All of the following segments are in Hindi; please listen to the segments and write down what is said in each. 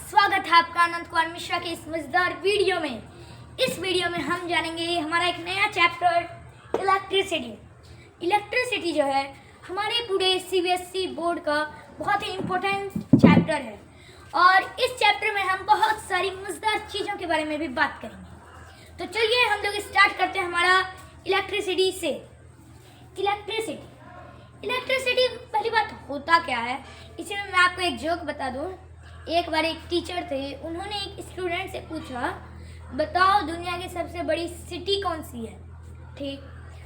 स्वागत है आपका अनंत कुमार मिश्रा के इस मजेदार वीडियो में। इस वीडियो में हम जानेंगे हमारा एक नया चैप्टर इलेक्ट्रिसिटी। इलेक्ट्रिसिटी जो है हमारे पूरे सीबीएसई बोर्ड का बहुत ही इम्पोर्टेंट चैप्टर है और इस चैप्टर में हम बहुत सारी मजेदार चीज़ों के बारे में भी बात करेंगे। तो चलिए हम लोग स्टार्ट करते हैं हमारा इलेक्ट्रिसिटी से। इलेक्ट्रिसिटी पहली बात होता क्या है, इसी में मैं आपको एक जोक बता दूं। एक बार एक टीचर थे, उन्होंने एक स्टूडेंट से पूछा, बताओ दुनिया की सबसे बड़ी सिटी कौन सी है। ठीक,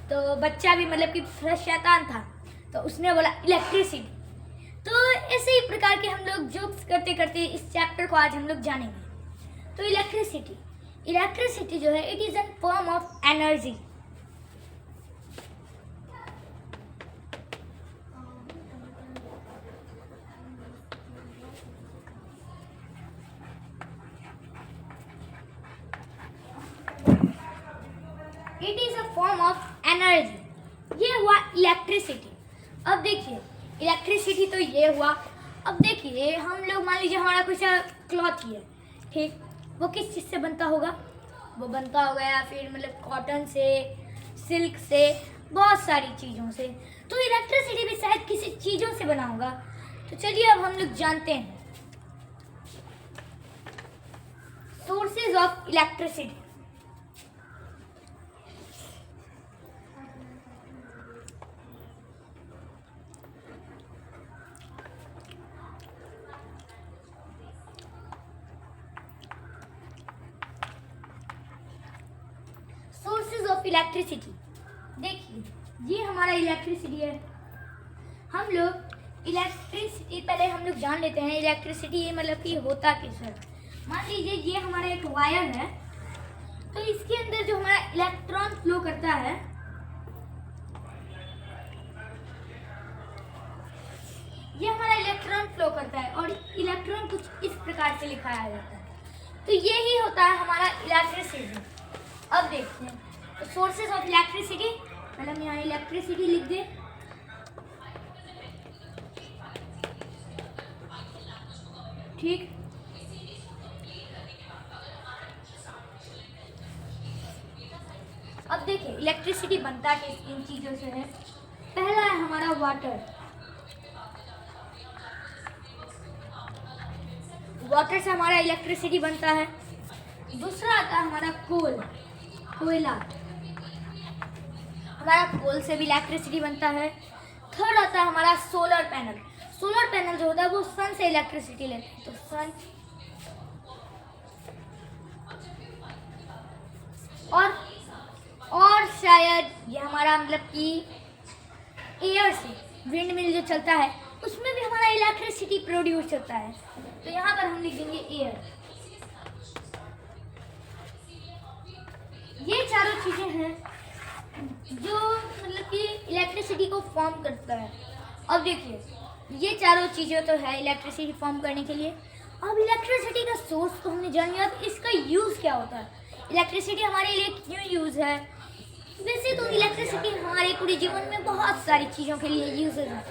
तो बच्चा भी मतलब कि शैतान था, तो उसने बोला इलेक्ट्रिसिटी। तो ऐसे ही प्रकार के हम लोग जोक्स करते करते इस चैप्टर को आज हम लोग जानेंगे। तो इलेक्ट्रिसिटी जो है, it is an form of energy. It is a form of energy. ये हुआ इलेक्ट्रिसिटी। अब देखिए इलेक्ट्रिसिटी तो ये हुआ। अब देखिए हम लोग मान लीजिए हमारा कुछ क्लॉथ ही है, ठीक, वो किस चीज़ से बनता होगा? वो बनता होगा या फिर मतलब कॉटन से, सिल्क से, बहुत सारी चीज़ों से। तो इलेक्ट्रिसिटी भी शायद किसी चीज़ों से बना होगा। तो चलिए अब हम लोग जानते हैं sources of electricity. Of electricity, देखिए ये हमारा इलेक्ट्रिसिटी है। हम लोग इलेक्ट्रिसिटी पहले हम लोग जान लेते हैं इलेक्ट्रिसिटी ये मतलब कि होता किस है। मान लीजिए ये हमारा एक वायर है, तो इसके अंदर जो हमारा इलेक्ट्रॉन फ्लो करता है, ये हमारा इलेक्ट्रॉन फ्लो करता है और इलेक्ट्रॉन कुछ इस प्रकार से लिखाया जाता है। तो ये ही होता है हमारा इलेक्ट्रिसिटी। अब देखते हैं सोर्सेज ऑफ इलेक्ट्रिसिटी। पहले हम यहाँ इलेक्ट्रिसिटी लिख दें। ठीक, अब देखिए इलेक्ट्रिसिटी बनता किन चीजों से है। पहला है हमारा वाटर से हमारा इलेक्ट्रिसिटी बनता है। दूसरा आता है हमारा कोयला, हमारा कोल से भी इलेक्ट्रिसिटी बनता है। थर्ड आता है हमारा सोलर पैनल जो होता है वो सन से इलेक्ट्रिसिटी लेते हैं। तो सन और शायद ये हमारा मतलब कि एयर से विंड मिल जो चलता है उसमें भी हमारा इलेक्ट्रिसिटी प्रोड्यूस होता है। तो यहाँ पर हम लिख देंगे एयर। ये चारों चीज़ें हैं जो मतलब कि इलेक्ट्रिसिटी को फॉर्म करता है। अब देखिए ये चारों चीज़ें तो है इलेक्ट्रिसिटी फॉर्म करने के लिए। अब इलेक्ट्रिसिटी का सोर्स तो हमने जान लिया, अब इसका यूज़ क्या होता है, इलेक्ट्रिसिटी हमारे लिए क्यों यूज़ है। वैसे तो इलेक्ट्रिसिटी हमारे पूरे जीवन में बहुत सारी चीज़ों के लिए यूज है।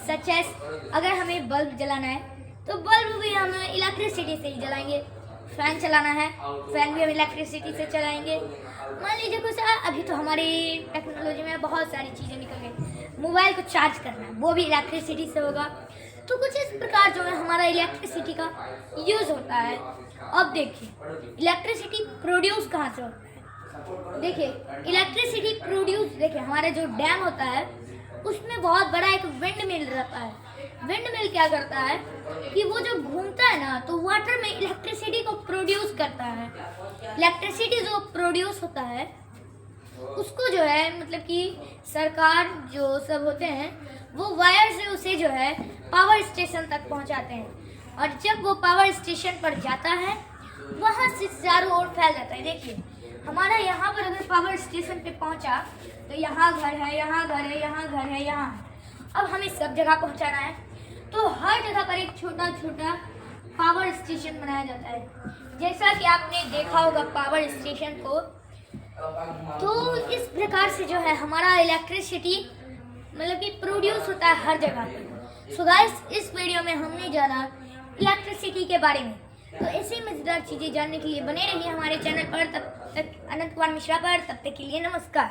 सच एज अगर हमें बल्ब जलाना है तो बल्ब भी हम इलेक्ट्रिसिटी से ही जलाएंगे। फैन चलाना है, फैन भी हम इलेक्ट्रिसिटी से चलाएंगे। मान लीजिए कुछ अभी तो हमारी टेक्नोलॉजी में बहुत सारी चीज़ें निकल गई, मोबाइल को चार्ज करना है वो भी इलेक्ट्रिसिटी से होगा। तो कुछ इस प्रकार जो है हमारा इलेक्ट्रिसिटी का यूज़ होता है। अब देखिए इलेक्ट्रिसिटी प्रोड्यूस कहाँ से होता है। देखिए इलेक्ट्रिसिटी प्रोड्यूस, देखिए हमारा जो डैम होता है उसमें बहुत बड़ा एक विंड मिल रहता है। विंड मिल क्या करता है कि वो जब घूमता है ना तो वाटर में इलेक्ट्रिसिटी को प्रोड्यूस करता है। इलेक्ट्रिसिटी जो प्रोड्यूस होता है उसको जो है मतलब कि सरकार जो सब होते हैं वो वायर से उसे जो है पावर स्टेशन तक पहुंचाते हैं और जब वो पावर स्टेशन पर जाता है वहाँ से चारों ओर फैल जाता है। देखिए हमारा यहाँ पर अगर पावर स्टेशन पे पहुँचा तो यहाँ घर है, यहाँ घर है, यहाँ घर है, यहाँ है। अब हमें सब जगह पहुँचाना है तो हर जगह पर एक छोटा छोटा पावर स्टेशन बनाया जाता है। जैसा कि आपने देखा होगा पावर स्टेशन को। तो इस प्रकार से जो है हमारा इलेक्ट्रिसिटी मतलब कि प्रोड्यूस होता है हर जगह पर। सो गाइस इस वीडियो में हमने जाना इलेक्ट्रिसिटी के बारे में। तो ऐसे ही मज़ेदार चीज़ें जानने के लिए बने रहिए हमारे चैनल पर। तब तक अनंत कुमार मिश्रा पर। तब तक के लिए नमस्कार।